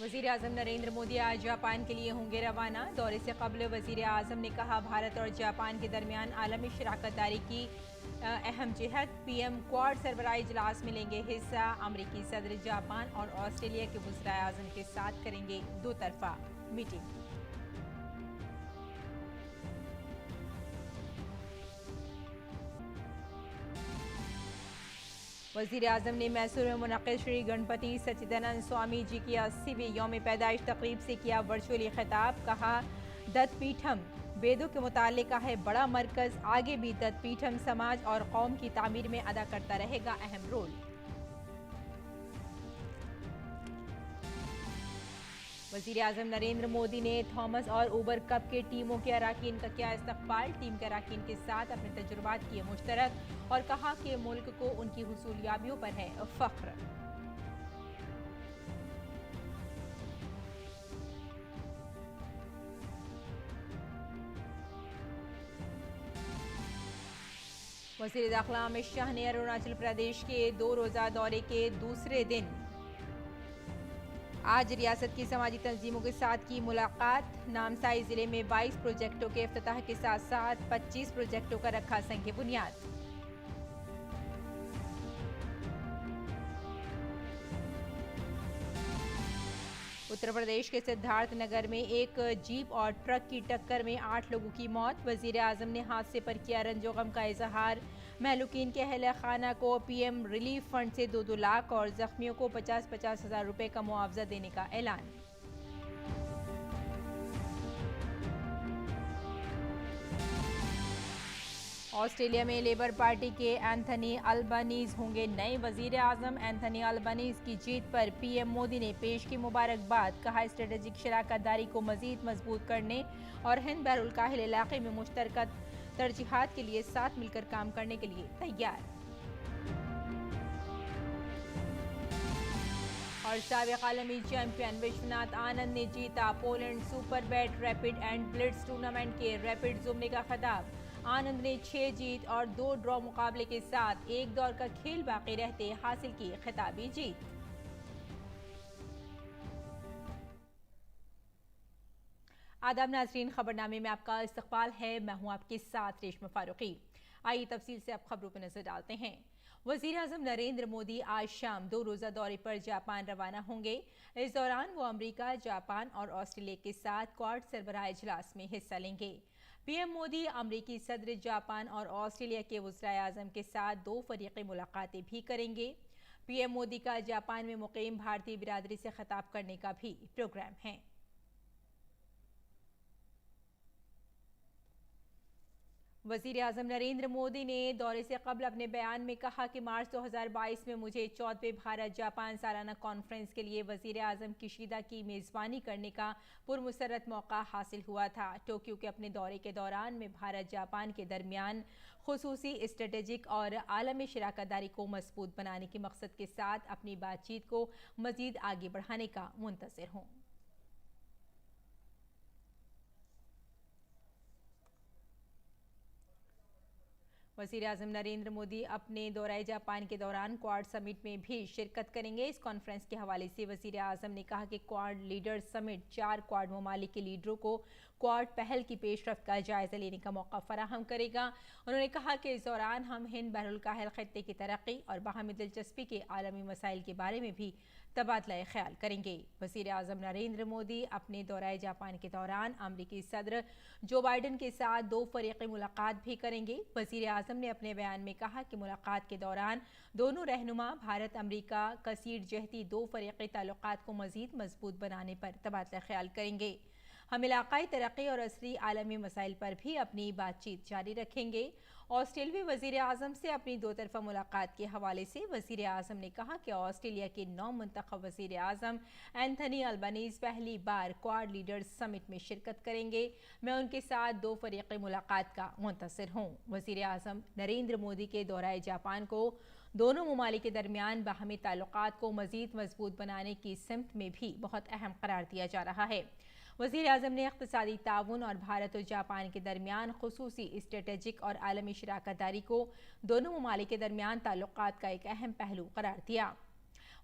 वज़ीर आज़म नरेंद्र मोदी आज जापान के लिए होंगे रवाना। दौरे से कबल वज़ीर आज़म ने कहा, भारत और जापान के दरमियान आलमी शराकत दारी की अहम जिहत। पीएम क्वाड सरबराही इजलास में लेंगे हिस्सा। अमरीकी सदर जापान और ऑस्ट्रेलिया के वज़ीर आज़म के साथ करेंगे दो तरफा मीटिंग। वज़ीर आज़म ने मैसूर में मुनक़िद श्री गणपति सच्चिदानंद स्वामी जी की 80वीं यौम पैदाइश तकरीब से किया वर्चुअली खिताब। कहा, दत्तपीठम वेदों के मुतालिक है बड़ा मरकज़, आगे भी दत्तपीठम समाज और कौम की तामीर में अदा करता रहेगा अहम रोल। वज़ीर आज़म नरेंद्र मोदी ने थॉमस और ऊबर कप के टीमों के अराकीन का किया इस्तकबाल। टीम के अराकीन के साथ अपने तजुर्बात किए मुश्तरक और कहा कि मुल्क को उनकी हुसूलियाबियों पर है फ़ख्र। वज़ीर दाखिला अमित शाह ने अरुणाचल प्रदेश के 2 रोज़ा दौरे के दूसरे दिन आज रियासत की समाजी तंजीमों के साथ की मुलाकात। नामसाई जिले में 22 प्रोजेक्टों के इफ्तिताह के साथ साथ 25 प्रोजेक्टों का रखा संग बुनियाद। उत्तर प्रदेश के सिद्धार्थ नगर में एक जीप और ट्रक की टक्कर में 8 लोगों की मौत। वज़ीर आज़म ने हादसे पर किया रंजो गम का इजहार। महलूकीन के अहल खाना को पीएम रिलीफ फंड से 2-2 लाख और जख्मियों को 50-50 हज़ार रुपए का मुआवजा देने का ऐलान। ऑस्ट्रेलिया में लेबर पार्टी के एंथनी अल्बानीज होंगे नए वजीर आजम। एंथनी अल्बानीज की जीत पर पीएम मोदी ने पेश की मुबारकबाद। कहा, स्ट्रेटेजिक शराकत दारी को मजीद मजबूत करने और हिंद बहरुल काहिल इलाके में मुश्तरका तरजीहात के लिए साथ मिलकर काम करने के लिए तैयार। और साबिक आलमी चैंपियन विश्वनाथ आनंद ने जीता Poland super bat rapid and blitz tournament के रैपिड जुमरे का खिताब। आनंद ने 6 जीत और 2 ड्रॉ मुकाबले के साथ एक दौर का खेल बाकी रहते हासिल की खिताबी जीत। आदाब नाज़रीन, खबरनामे में आपका इस्तकबाल है। मैं हूं आपके साथ रेशमा फारूकी। आइए तफसील से अब खबरों पर नजर डालते हैं। वज़ीर आज़म नरेंद्र मोदी आज शाम 2 रोज़ा दौरे पर जापान रवाना होंगे। इस दौरान वो अमेरिका, जापान और ऑस्ट्रेलिया के साथ क्वाड सरबराह इजलास में हिस्सा लेंगे। पीएम मोदी अमरीकी सदर, जापान और ऑस्ट्रेलिया के वज़ीर आज़म के साथ 2 फरीक़ी मुलाकातें भी करेंगे। पीएम मोदी का जापान में मुक़ीम भारतीय बिरादरी से खिताब करने का भी प्रोग्राम है। वज़ीर आज़म नरेंद्र मोदी ने दौरे से कबल अपने बयान में कहा कि मार्च 2022 में मुझे 14वें भारत जापान सालाना कॉन्फ्रेंस के लिए वज़ीर आज़म किशीदा की मेज़बानी करने का पुरमसरत मौका हासिल हुआ था। टोक्यो के अपने दौरे के दौरान मैं भारत जापान के दरमियान खुसूसी स्ट्रेटेजिक और आलमी शराकत दारी को मजबूत बनाने के मकसद के साथ अपनी बातचीत को मज़ीद आगे बढ़ाने का मुंतज़िर हूँ। वज़ीर आज़म नरेंद्र मोदी अपने दौरे जापान के दौरान क्वाड समिट में भी शिरकत करेंगे। इस कॉन्फ्रेंस के हवाले से वज़ीर आज़म ने कहा कि क्वाड लीडर्स समिट 4 क्वाड ममालिक के लीडरों को क्वाड पहल की पेशरफ्त का जायजा लेने का मौका फराहम करेगा। उन्होंने कहा कि इस दौरान हम हिंद बहरुल काहिल खित्ते की तरक्की और बाहमी दिलचस्पी के आलमी मसाइल के बारे में भी तबादला ख्याल करेंगे। वज़ीर आज़म नरेंद्र मोदी अपने दौरे जापान के दौरान अमरीकी सदर जो बाइडन के साथ 2 फरीक़ी मुलाकात भी करेंगे। वज़ीर आज़म ने अपने बयान में कहा कि मुलाकात के दौरान दोनों रहनुमा भारत अमरीका कसीर जहती 2 फरीक़ी ताल्लुकात को मज़ीद मजबूत बनाने पर तबादला ख्याल करेंगे। हम इलाकाई तरक्की और असली आलमी मसाइल पर भी अपनी बातचीत जारी रखेंगे। ऑस्ट्रेलियाई वज़ीर आज़म से अपनी 2 तरफ़ा मुलाकात के हवाले से वज़ीर आज़म ने कहा कि ऑस्ट्रेलिया के 9 मुंतखब वज़ीर आज़म एंथनी अल्बानीज़ पहली बार क्वाड लीडर्स समिट में शिरकत करेंगे। मैं उनके साथ 2 फरीक़ी मुलाकात का मुंतज़िर हूँ। वज़ीर आज़म नरेंद्र मोदी के दौरे जापान को दोनों ममालिक के दरमियान बाहमी ताल्लुकात को मज़ीद मजबूत बनाने की सिमत में भी बहुत अहम करार दिया जा रहा है। वज़ीर आज़म ने इक़्तिसादी ताउन और भारत और जापान के दरमियान खुसूसी स्ट्रेटेजिक और आलमी शराकत दारी को दोनों ममालिक के दरमियान ताल्लुकात का एक अहम पहलू करार दिया।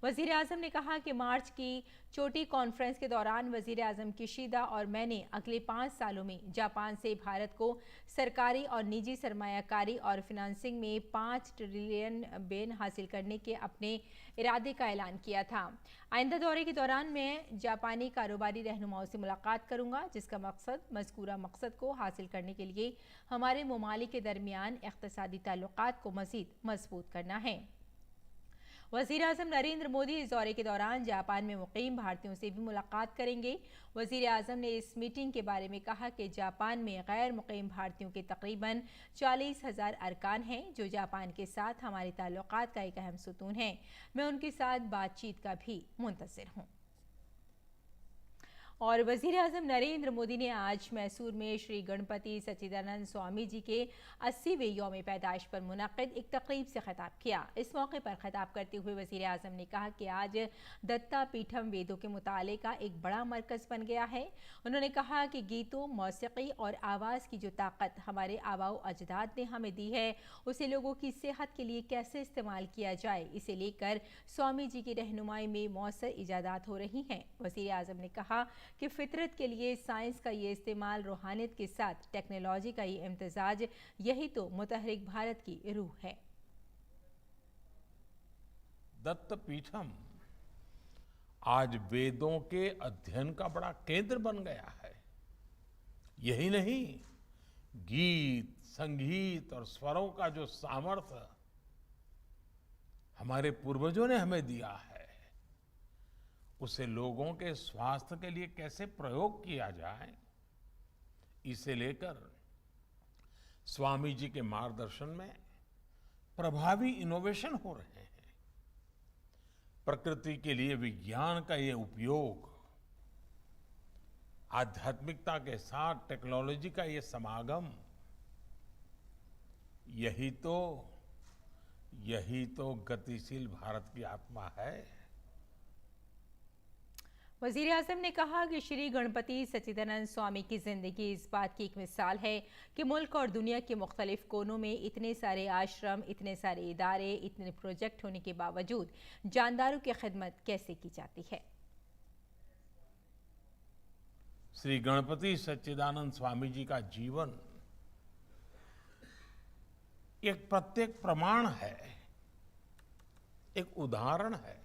वज़ीर आज़म ने कहा कि मार्च की चोटी कॉन्फ्रेंस के दौरान वज़ीर आज़म किशिदा और मैंने अगले 5 सालों में जापान से भारत को सरकारी और निजी सरमायाकारी और फिनांसिंग में 5 ट्रिलियन येन हासिल करने के अपने इरादे का ऐलान किया था। आइंदा दौरे के दौरान मैं जापानी कारोबारी रहनुमाओं से मुलाकात करूंगा, जिसका मकसद मज़कूरा मकसद को हासिल करने के लिए हमारे ममालिक के दरमियान इक़्तिसादी ताल्लुकात को मज़ीद मजबूत करना है। वज़ीर आज़म नरेंद्र मोदी इस दौरे के दौरान जापान में मुकीम भारतीयों से भी मुलाकात करेंगे। वज़ीर आज़म ने इस मीटिंग के बारे में कहा कि जापान में गैर मुकीम भारतीयों के तकरीबन 40,000 अरकान हैं, जो जापान के साथ हमारे ताल्लुकात का एक अहम सुतून है। मैं उनके साथ बातचीत का भी मुंतज़िर हूँ। और वज़ीर आज़म नरेंद्र मोदी ने आज मैसूर में श्री गणपति सच्चिदानंद स्वामी जी के 80वें यौम पैदाइश पर मुनक़िद एक तक़रीब से ख़िताब किया। इस मौके पर ख़िताब करते हुए वज़ीर आज़म ने कहा कि आज दत्ता पीठम वेदों के मुताले का एक बड़ा मरकज़ बन गया है। उन्होंने कहा कि गीतों, मौसीक़ी और आवाज़ की जो ताकत हमारे आबाओ अजदाद ने हमें दी है, उसे लोगों की सेहत के लिए कैसे इस्तेमाल किया जाए, इसे लेकर स्वामी जी की रहनुमाई में मौसर इजादात हो रही हैं। वज़ीर आज़म ने कहा कि फितरत के लिए साइंस का ये इस्तेमाल, रूहानियत के साथ टेक्नोलॉजी का ये इम्तिजाज, यही तो मुतहरिक भारत की रूह है। दत्त पीठम आज वेदों के अध्ययन का बड़ा केंद्र बन गया है। यही नहीं, गीत, संगीत और स्वरों का जो सामर्थ्य हमारे पूर्वजों ने हमें दिया है, उसे लोगों के स्वास्थ्य के लिए कैसे प्रयोग किया जाए, इसे लेकर स्वामी जी के मार्गदर्शन में प्रभावी इनोवेशन हो रहे हैं। प्रकृति के लिए विज्ञान का ये उपयोग, आध्यात्मिकता के साथ टेक्नोलॉजी का ये समागम, यही तो गतिशील भारत की आत्मा है। वज़ीर आज़म ने कहा कि श्री गणपति सच्चिदानंद स्वामी की ज़िंदगी इस बात की एक मिसाल है कि मुल्क और दुनिया के मुख्तलिफ कोनों में इतने सारे आश्रम, इतने सारे इदारे, इतने प्रोजेक्ट होने के बावजूद जानदारों की खिदमत कैसे की जाती है। श्री गणपति सच्चिदानंद स्वामी जी का जीवन एक प्रत्येक प्रमाण है, एक उदाहरण है।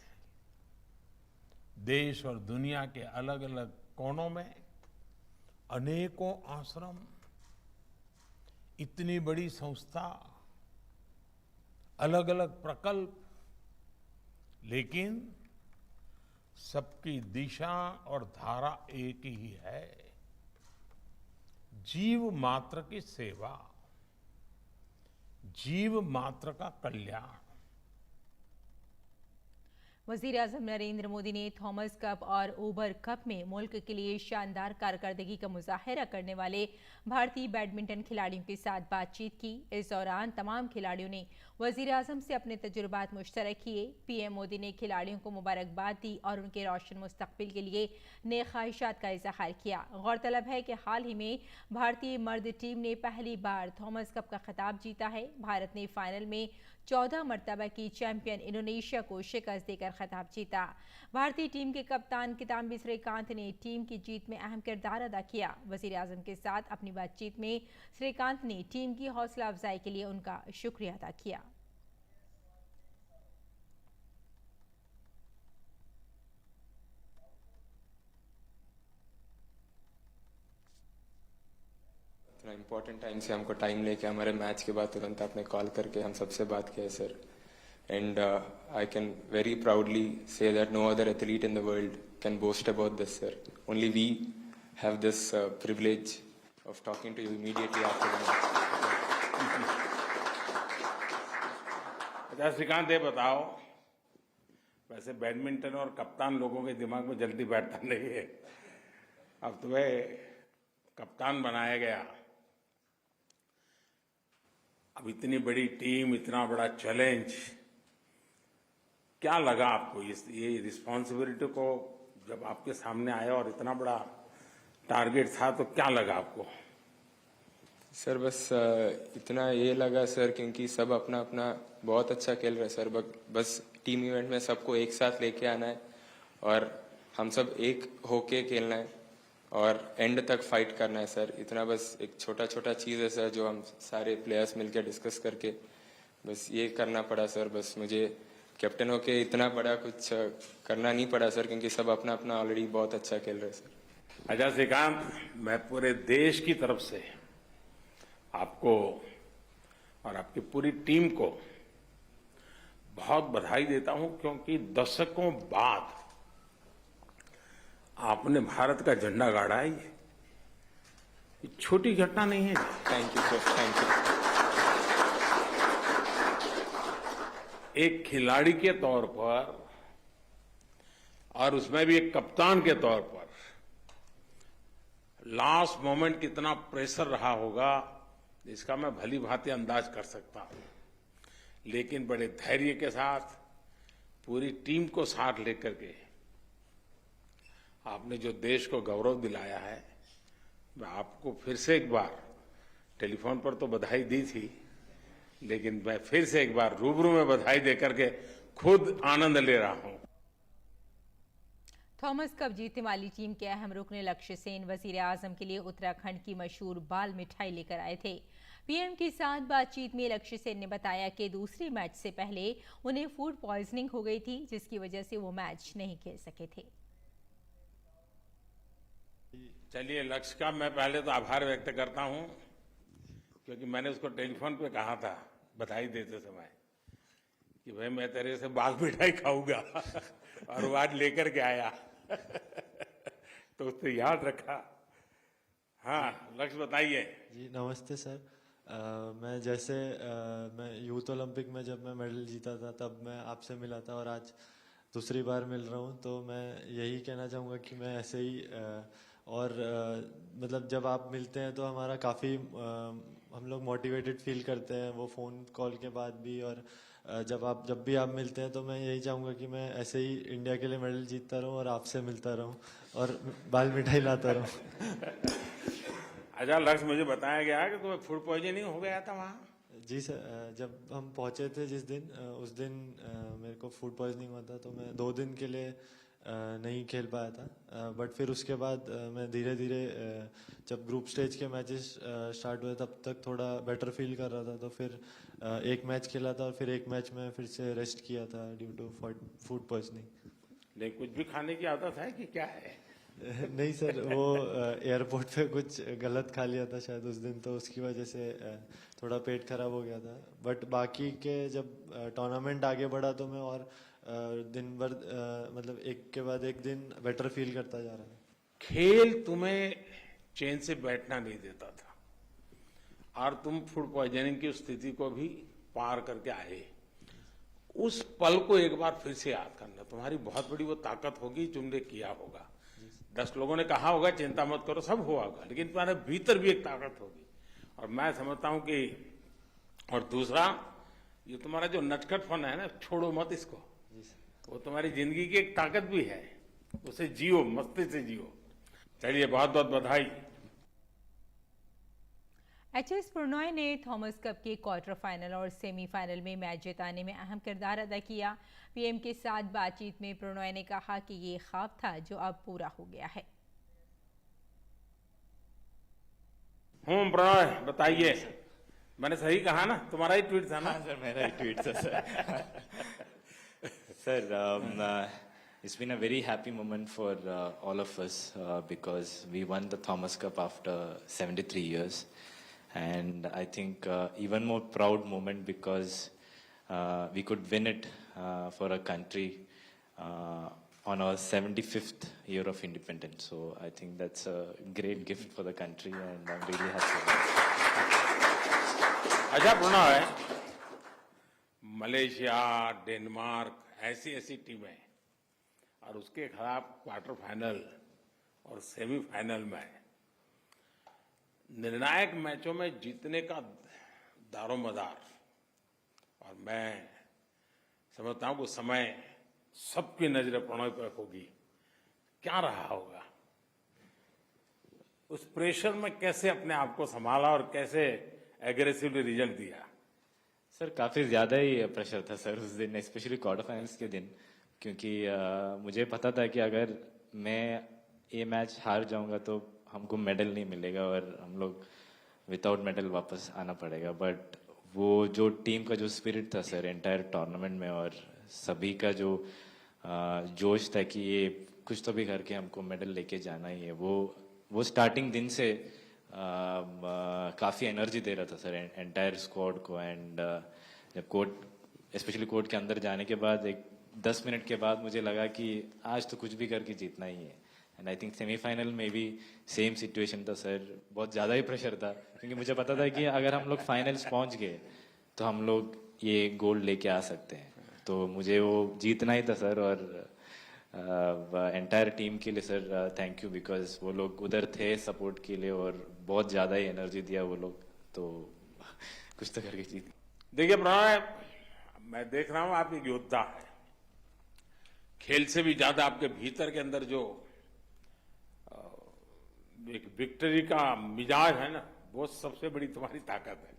देश और दुनिया के अलग अलग कोनों में अनेकों आश्रम, इतनी बड़ी संस्था, अलग अलग प्रकल्प, लेकिन सबकी दिशा और धारा एक ही है, जीव मात्र की सेवा, जीव मात्र का कल्याण। वज़ीर आज़म नरेंद्र मोदी ने थॉमस कप और उबर कप में मुल्क के लिए शानदार कारकर्दगी का मुजाहिरा करने वाले भारतीय बैडमिंटन खिलाड़ियों के साथ बातचीत की। इस दौरान तमाम खिलाड़ियों ने वज़ीर आज़म से अपने तजुर्बात मुश्तरक किए। पीएम मोदी ने खिलाड़ियों को मुबारकबाद दी और उनके रोशन मुस्तकबिल के लिए नेक ख्वाहिशात का इज़हार किया। गौरतलब है कि हाल ही में भारतीय मर्द टीम ने पहली बार थॉमस कप का खिताब जीता है। भारत ने फाइनल में 14 मरतबा की चैंपियन इंडोनेशिया को शिकस्त देकर खिताब जीता। भारतीय टीम के कप्तान किदाम्बी श्रीकांत ने टीम की जीत में अहम किरदार अदा किया। वज़ीर आज़म के साथ अपनी बातचीत में श्रीकांत ने टीम की हौसला अफजाई के लिए उनका शुक्रिया अदा किया। इतना इम्पोर्टेंट टाइम से हमको टाइम लेके हमारे मैच के बाद तुरंत आपने कॉल करके हम सबसे बात किया है sir. And I can very proudly say that no other athlete in the world can boast about this sir. Only we have this privilege of talking to you immediately after the match. अच्छा श्रीकांत, ये बताओ, वैसे badminton और कप्तान लोगों के दिमाग में जल्दी बैठता नहीं है, अब तुम्हें कप्तान बनाया गया, अब इतनी बड़ी टीम, इतना बड़ा चैलेंज, क्या लगा आपको ये रिस्पॉन्सिबिलिटी को जब आपके सामने आया और इतना बड़ा टारगेट था, तो क्या लगा आपको? सर बस इतना ये लगा सर, क्योंकि सब अपना अपना बहुत अच्छा खेल रहे सर, बस टीम इवेंट में सबको एक साथ लेके आना है और हम सब एक होके खेलना है और एंड तक फाइट करना है सर। इतना बस एक छोटा छोटा चीज़ है सर जो हम सारे प्लेयर्स मिलके डिस्कस करके बस ये करना पड़ा सर। बस मुझे कैप्टन होके इतना बड़ा कुछ करना नहीं पड़ा सर, क्योंकि सब अपना अपना ऑलरेडी बहुत अच्छा खेल रहे हैं सर। अच्छा श्रीकांत, मैं पूरे देश की तरफ से आपको और आपकी पूरी टीम को बहुत बधाई देता हूं, क्योंकि दशकों बाद आपने भारत का झंडा गाड़ा है। ये छोटी घटना नहीं है। Thank you sir, thank you. एक खिलाड़ी के तौर पर और उसमें भी एक कप्तान के तौर पर लास्ट मोमेंट कितना प्रेशर रहा होगा इसका मैं भली भांति अंदाज कर सकता हूं, लेकिन बड़े धैर्य के साथ पूरी टीम को साथ लेकर के आपने जो देश को गौरव दिलाया है, मैं आपको फिर से एक बार टेलीफोन पर तो बधाई दी थी, लेकिन मैं फिर से एक बार रूबरू में बधाई देकर के खुद आनंद ले रहा हूं। थॉमस कप जीतने वाली टीम के अहम रुकन लक्ष्य सेन वजीर आजम के लिए उत्तराखंड की मशहूर बाल मिठाई लेकर आए थे। पीएम के साथ बातचीत में लक्ष्य सेन ने बताया कि दूसरे मैच से पहले उन्हें फूड पॉइजनिंग हो गई थी, जिसकी वजह से वो मैच नहीं खेल सके थे। चलिए, लक्ष्य का मैं पहले तो आभार व्यक्त करता हूं, क्योंकि मैंने उसको टेलीफोन पे कहा था बधाई देते समय कि भाई मैं तेरे से बाल मिठाई खाऊंगा और वो आज लेकर के आया तो उसने याद रखा। हाँ लक्ष्य, बताइए। जी नमस्ते सर। मैं यूथ ओलंपिक में जब मैं मेडल जीता था तब मैं आपसे मिला था और आज दूसरी बार मिल रहा हूँ, तो मैं यही कहना चाहूँगा कि मैं ऐसे ही मतलब जब आप मिलते हैं तो हमारा काफ़ी हम लोग मोटिवेटेड फील करते हैं वो फ़ोन कॉल के बाद भी, और जब भी आप मिलते हैं तो मैं यही चाहूँगा कि मैं ऐसे ही इंडिया के लिए मेडल जीतता रहूँ और आपसे मिलता रहूँ और बाल मिठाई लाता रहूँ। अच्छा लक्ष्य, मुझे बताया गया कि तुम्हें फूड पॉइजनिंग हो गया था वहाँ। जी सर, जब हम पहुँचे थे जिस दिन उस दिन मेरे को फूड पॉइजनिंग हुआ था, तो मैं 2 दिन के लिए नहीं खेल पाया था। बट फिर उसके बाद मैं धीरे धीरे जब ग्रुप स्टेज के मैचेस स्टार्ट हुए तब तक थोड़ा बेटर फील कर रहा था, तो फिर एक मैच खेला था और फिर एक मैच में फिर से रेस्ट किया था ड्यू टू फूड पॉइजनिंग। नहीं, कुछ भी खाने की आदत है कि क्या है? नहीं सर, वो एयरपोर्ट पे कुछ गलत खा लिया था शायद उस दिन, तो उसकी वजह से थोड़ा पेट खराब हो गया था। बट बाकी के जब टूर्नामेंट आगे बढ़ा तो मैं और दिन भर मतलब एक के बाद एक दिन बेटर फील करता जा रहा है। खेल तुम्हें चैन से बैठना नहीं देता था और तुम फूड पॉइजनिंग की स्थिति को भी पार करके आए। उस पल को एक बार फिर से याद करना, तुम्हारी बहुत बड़ी वो ताकत होगी, तुमने किया होगा। 10 लोगों ने कहा होगा चिंता मत करो, सब हुआ होगा, लेकिन तुम्हारे भीतर भी एक ताकत होगी। और मैं समझता हूं कि, और दूसरा ये तुम्हारा जो नटखटपन है ना, छोड़ो मत इसको, वो तुम्हारी जिंदगी की एक ताकत भी है, उसे जियो, मस्ती से जियो। चलिए, बहुत बहुत बधाई। एचएस प्रणॉय ने थॉमस कप के क्वार्टर फाइनल और सेमीफाइनल में मैच जिताने में अहम किरदार अदा किया। पीएम के साथ बातचीत में प्रणॉय ने कहा कि ये ख्वाब था जो अब पूरा हो गया है। प्रणॉय बताइए, मैंने सही कहा ना? तुम्हारा ही ट्वीट था ना? हाँ सर, मेरा ही ट्वीट था sir. Sir, it's been a very happy moment for all of us because we won the Thomas Cup after 73 years. And I think even more proud moment because we could win it for a country on our 75th year of independence. So I think that's a great gift for the country and I'm really happy. अच्छा Prannoy, Malaysia, Denmark, ऐसी टीमें और उसके खिलाफ quarter final और semifinal में निर्णायक मैचों में जीतने का दारोमदार, और मैं समझता हूं कि समय सबकी नजर प्रणॉय पर होगी। क्या रहा होगा? उस प्रेशर में कैसे अपने आप को संभाला और कैसे एग्रेसिवली रिजल्ट दिया? सर काफ़ी ज़्यादा ही प्रेशर था सर उस दिन, स्पेशली क्वार्टर फाइनल्स के दिन, क्योंकि मुझे पता था कि अगर मैं ये मैच हार जाऊंगा तो हमको मेडल नहीं मिलेगा और हम लोग विदाउट मेडल वापस आना पड़ेगा। बट वो जो टीम का जो स्पिरिट था सर एंटायर टूर्नामेंट में, और सभी का जो जोश था कि ये कुछ तो भी करके हमको मेडल लेके जाना ही है, वो स्टार्टिंग दिन से काफ़ी एनर्जी दे रहा था सर एंटायर स्क्वाड को। एंड जब कोर्ट स्पेशली कोर्ट के अंदर जाने के बाद एक 10 मिनट के बाद मुझे लगा कि आज तो कुछ भी करके जीतना ही है। एंड आई थिंक सेमीफाइनल में भी सेम सिचुएशन था सर, बहुत ज़्यादा ही प्रेशर था, क्योंकि मुझे पता था कि अगर हम लोग फाइनल्स पहुंच गए तो हम लोग ये गोल्ड लेके आ सकते हैं। तो मुझे वो जीतना ही था सर, और एंटायर टीम के लिए सर थैंक यू, बिकॉज वो लोग उधर थे सपोर्ट के लिए और बहुत ज़्यादा ही एनर्जी दिया वो लोग, तो कुछ तो करके जीत। देखिए प्रणय, मैं देख रहा हूं आप एक योद्धा है। खेल से भी ज्यादा आपके भीतर के अंदर जो एक विक्ट्री का मिजाज है ना, वो सबसे बड़ी तुम्हारी ताकत है।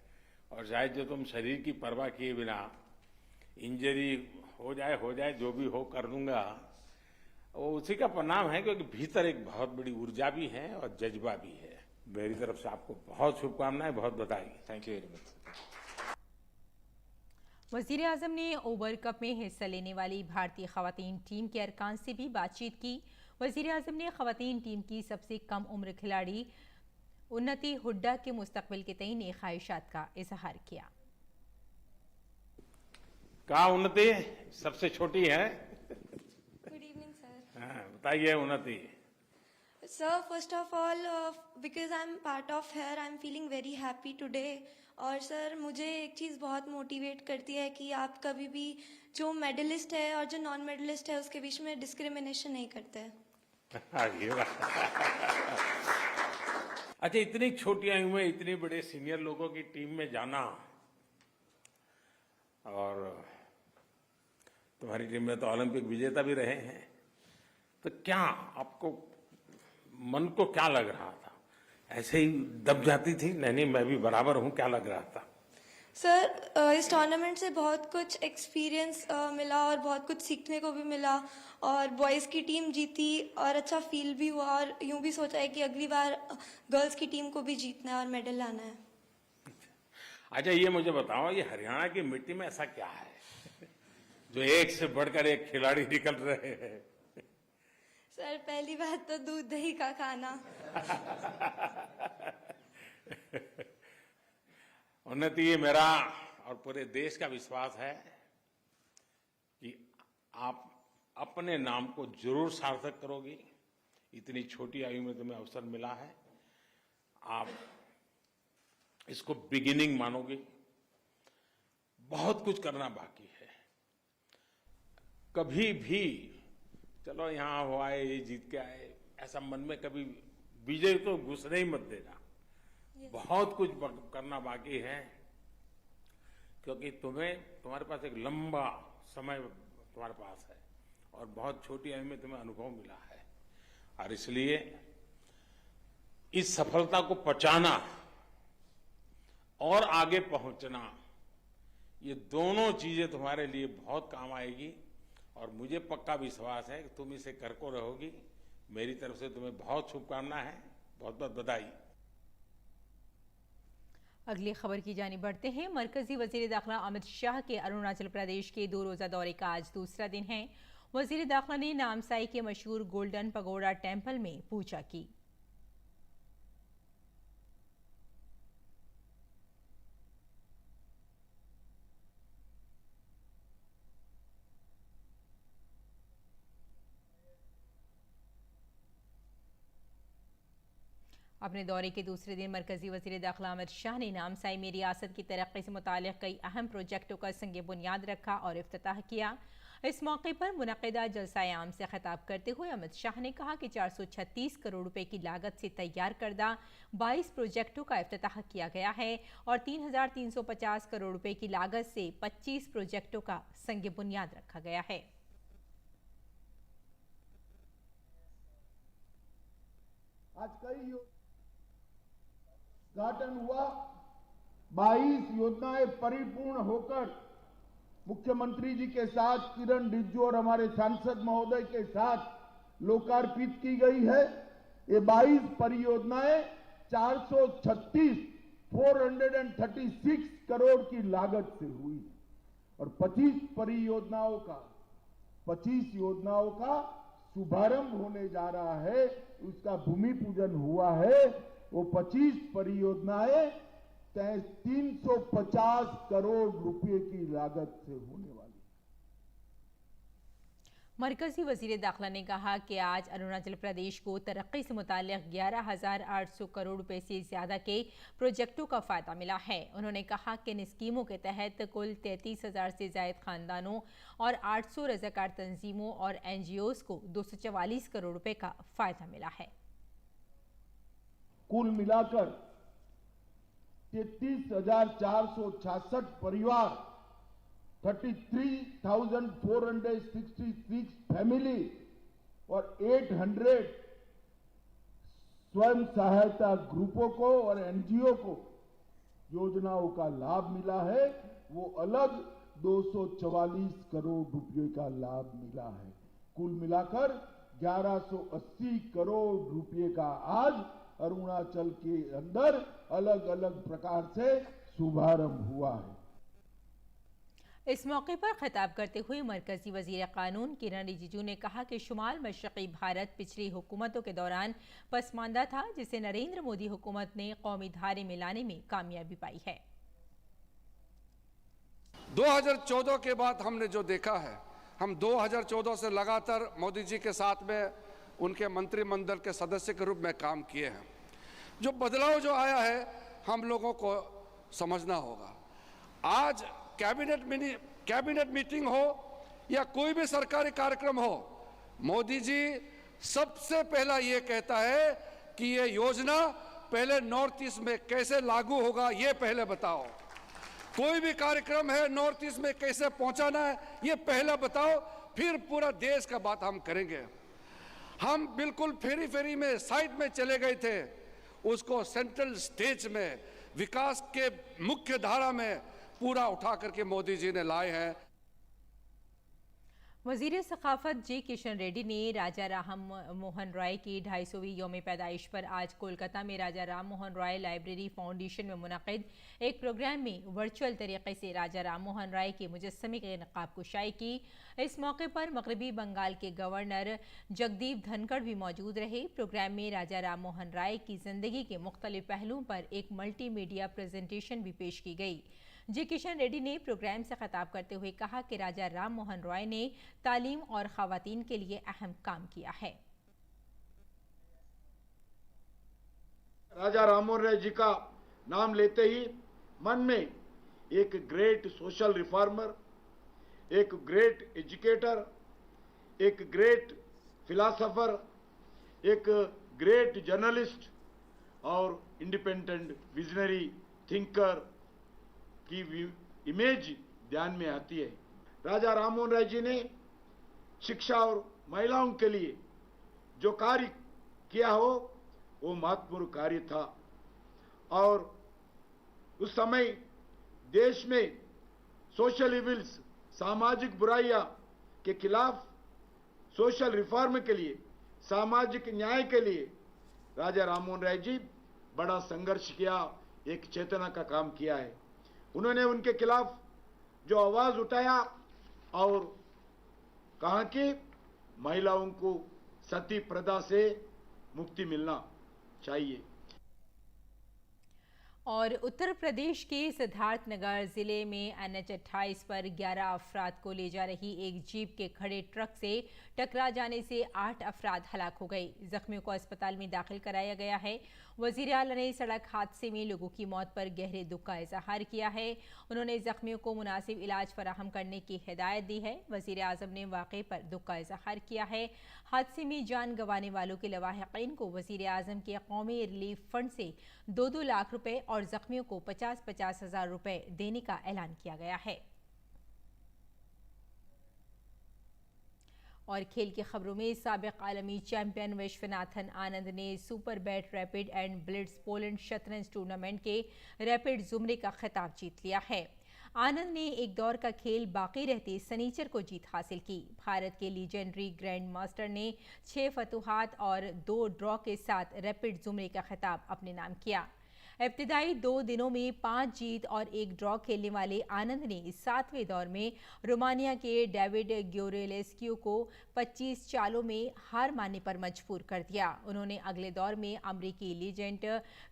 और शायद जो तुम शरीर की परवाह किए बिना इंजरी हो जाए जो भी हो कर लूंगा, वो उसी का परिणाम है, क्योंकि भीतर एक बहुत बड़ी ऊर्जा भी है और जज्बा भी है। मेरी तरफ से आपको बहुत शुभकामनाएं, बहुत बधाई। Thank you very much. वज़ीर आज़म ने ओवर कप में हिस्सा लेने वाली भारतीय ख़वातीन टीम के अरकान से भी बातचीत की। वज़ीर आज़म ने ख़वातीन टीम की सबसे कम उम्र खिलाड़ी उन्नति हुड्डा के मुस्तकबिल के तय नेक ख्वाहिशात का इजहार किया। कहा उन्नति सबसे छोटी है? Good evening, sir. बताइए उन्नति। Sir, first of all, because I'm part of here, I'm feeling very happy today. और सर मुझे एक चीज़ बहुत मोटिवेट करती है कि आप कभी भी जो मेडलिस्ट है और जो नॉन मेडलिस्ट है उसके बीच में डिस्क्रिमिनेशन नहीं करते हैं। अच्छा, इतनी छोटी आयु में इतने बड़े सीनियर लोगों की टीम में जाना, और तुम्हारी टीम में तो ओलंपिक विजेता भी रहे हैं, तो क्या आपको मन को क्या लग रहा था? ऐसे ही दब जाती थी? नहीं मैं भी बराबर हूं, क्या लग रहा था? सर इस टूर्नामेंट से बहुत कुछ एक्सपीरियंस मिला और बहुत कुछ सीखने को भी मिला, और बॉयज़ की टीम जीती और अच्छा फील भी हुआ, और यूं भी सोचा है कि अगली बार गर्ल्स की टीम को भी जीतना है और मेडल लाना है। अच्छा ये मुझे बताओ, ये हरियाणा की मिट्टी में ऐसा क्या है जो एक से बढ़कर एक खिलाड़ी निकल रहे हैं? सर पहली बात तो दूध दही का खाना। उन्नति, ये मेरा और पूरे देश का विश्वास है कि आप अपने नाम को जरूर सार्थक करोगी। इतनी छोटी आयु में तुम्हें अवसर मिला है, आप इसको बिगिनिंग मानोगे। बहुत कुछ करना बाकी है। कभी भी चलो यहाँ हो आए, ये जीत के आए, ऐसा मन में कभी विजय तो घुसने ही मत देना। बहुत कुछ करना बाकी है, क्योंकि तुम्हारे पास एक लंबा समय तुम्हारे पास है और बहुत छोटी आयु में तुम्हें अनुभव मिला है, और इसलिए इस सफलता को पचाना और आगे पहुंचना, ये दोनों चीजें तुम्हारे लिए बहुत काम आएगी, और मुझे पक्का विश्वास है कि तुम इसे करको रहोगी। मेरी तरफ से तुम्हें बहुत शुभकामनाएं हैं, बहुत बहुत बधाई। अगली खबर की जानिब बढ़ते हैं। मरकजी वजीर दाखिला अमित शाह के अरुणाचल प्रदेश के 2 रोज़ा दौरे का आज दूसरा दिन है। वजीर दाखिला ने नामसाई के मशहूर गोल्डन पगोड़ा टेम्पल में पूजा की। अपने दौरे के दूसरे दिन मरकजी वज़ीर दाखिला अमित शाह ने नामसाई में रियासत की तरक्की से मुताल्लिक़ कई अहम प्रोजेक्टों का संग बुनियाद रखा और इफ्तिताह किया। इस मौके पर मुनक़िदा जलसा आम से खिताब करते हुए अमित शाह ने कहा कि 436 करोड़ रुपए की लागत से तैयार करदा 22 प्रोजेक्टों का इफ्तिताह किया गया है और 3,350 करोड़ रुपए की लागत से 25 प्रोजेक्टों का संग बुनियाद रखा गया है। आज कई उद्घाटन हुआ 22 योजनाएं परिपूर्ण होकर मुख्यमंत्री जी के साथ, किरण रिजिजू और हमारे सांसद महोदय के साथ लोकार्पित की गई है। ये 22 परियोजनाएं 436 करोड़ की लागत से हुई और 25 योजनाओं का शुभारंभ होने जा रहा है, उसका भूमि पूजन हुआ है। वो 25 परियोजनाएं 350 करोड़ रुपए की लागत से होने वाली। मरकजी वजीर दाखिला ने कहा कि आज अरुणाचल प्रदेश को तरक्की से मुताल्लिक 11,800 करोड़ रुपए से ज्यादा के प्रोजेक्टों का फायदा मिला है। उन्होंने कहा कि इन स्कीमों के तहत कुल 33,000 से ज्यादा खानदानों और 800 रज़ाकार तंजीमों और NGOs को 244 करोड़ रुपए का फायदा मिला है। कुल मिलाकर 33,466 परिवार, 33,466 फैमिली और 800 स्वयं सहायता ग्रुपों को और NGO को योजनाओं का लाभ मिला है। वो अलग 244 करोड़ रुपए का लाभ मिला है। कुल मिलाकर 1180 करोड़ रुपए का आज अरुणाचल के अंदर अलग अलग प्रकार से शुभारंभ हुआ है। इस मौके पर खिताब करते हुए मरकजी वजीर कानून किरण रिजिजू ने कहा कि शुमाल मशरकी भारत पिछली हुकूमतों के दौरान पसमानदा था, जिसे नरेंद्र मोदी हुकूमत ने कौमी धारे में लाने में कामयाबी पाई है। 2014 के बाद हमने जो देखा है, हम 2014 से लगातार मोदी जी के साथ में उनके मंत्रिमंडल के सदस्य के रूप में काम किए हैं। जो बदलाव जो आया है हम लोगों को समझना होगा। आज कैबिनेट मीटिंग हो या कोई भी सरकारी कार्यक्रम हो, मोदी जी सबसे पहला ये कहता है कि ये योजना पहले नॉर्थ ईस्ट में कैसे लागू होगा, ये पहले बताओ। कोई भी कार्यक्रम है नॉर्थ ईस्ट में कैसे पहुंचाना है, ये पहले बताओ, फिर पूरा देश का बात हम करेंगे। हम बिल्कुल फेरी में साइड में चले गए थे, उसको सेंट्रल स्टेज में विकास के मुख्य धारा में पूरा उठा करके मोदी जी ने लाए हैं। वजीर सकाफत जी किशन रेड्डी ने राजा राम मोहन रॉय की 250वीं यौम पैदाइश पर आज कोलकाता में राजा राम मोहन रॉय लाइब्रेरी फाउंडेशन में मुनक़िद एक प्रोग्राम में वर्चुअल तरीके से राजा राम मोहन रॉय के मुजस्समे के नक़ाब कुशाई की। इस मौके पर मगरबी बंगाल के गवर्नर जगदीप धनखड़ भी मौजूद रहे। प्रोग्राम में राजा राम मोहन रॉय की जिंदगी के मुख्तलिफ पहलुओं पर एक मल्टी मीडिया प्रेजेंटेशन भी पेश की गई। जी किशन रेड्डी ने प्रोग्राम से खिताब करते हुए कहा कि राजा राम मोहन रॉय ने तालीम और खवातीन के लिए अहम काम किया है। राजा राम मोहन रॉय जी का नाम लेते ही मन में एक ग्रेट सोशल रिफॉर्मर, एक ग्रेट एजुकेटर, एक ग्रेट फिलॉसफर, एक ग्रेट जर्नलिस्ट और इंडिपेंडेंट विजनरी थिंकर की इमेज ध्यान में आती है। राजा राम मोहन रॉय जी ने शिक्षा और महिलाओं के लिए जो कार्य किया हो वो महत्वपूर्ण कार्य था और उस समय देश में सोशल इविल्स, सामाजिक बुराइयां के खिलाफ सोशल रिफॉर्म के लिए, सामाजिक न्याय के लिए राजा राम मोहन रॉय जी बड़ा संघर्ष किया, एक चेतना का काम किया है। उन्होंने उनके खिलाफ जो आवाज उठाया और कहा कि महिलाओं को सती प्रथा से मुक्ति मिलना चाहिए। और उत्तर प्रदेश के सिद्धार्थनगर जिले में NH-28 पर 11 अफराद को ले जा रही एक जीप के खड़े ट्रक से टकरा जाने से 8 अफराद हलाक हो गए। जख्मियों को अस्पताल में दाखिल कराया गया है। वज़ीर आला ने सड़क हादसे में लोगों की मौत पर गहरे दुख का इजहार किया है। उन्होंने जख्मियों को मुनासिब इलाज फराहम करने की हिदायत दी है। वज़ीर आज़म ने वाक़े पर दुख का इजहार किया है। हादसे में जान गंवाने वालों के लवाहिकीन को वज़ीर आज़म के कौमी रिलीफ फंड से 2-2 लाख रुपए और जख्मियों को 50-50 हज़ार रुपए देने का ऐलान किया गया है। और खेल की खबरों में साबिक आलमी चैंपियन विश्वनाथन आनंद ने super bat rapid and blitz Poland शतरंज टूर्नामेंट के रैपिड जुमरे का खिताब जीत लिया है। आनंद ने एक दौर का खेल बाकी रहते सनीचर को जीत हासिल की। भारत के लीजेंडरी ग्रैंड मास्टर ने 6 फतुहात और 2 ड्रॉ के साथ रैपिड जुमरे का खिताब अपने नाम किया। इब्तिदाई 2 दिनों में 5 जीत और 1 ड्रॉ खेलने वाले आनंद ने 7वें दौर में रोमानिया के डेविड ग्योरेलेस्क्यू को 25 चालों में हार मानने पर मजबूर कर दिया। उन्होंने अगले दौर में अमरीकी लीजेंड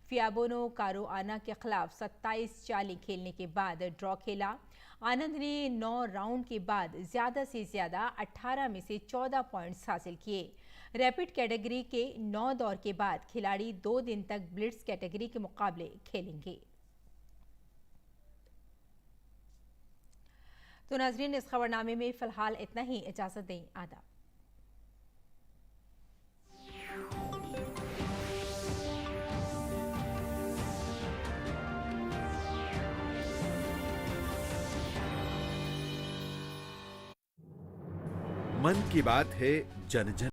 फियाबोनो कारुआना के खिलाफ 27 चालें खेलने के बाद ड्रॉ खेला। आनंद ने 9 राउंड के बाद ज्यादा से ज्यादा 18 में से 14 पॉइंट्स हासिल किए। रैपिड कैटेगरी के 9 दौर के बाद खिलाड़ी 2 दिन तक ब्लिट्ज कैटेगरी के मुकाबले खेलेंगे। तो नाजरीन, इस खबरनामे में फिलहाल इतना ही। इजाजत दें। आदाब। मन की बात है जन जन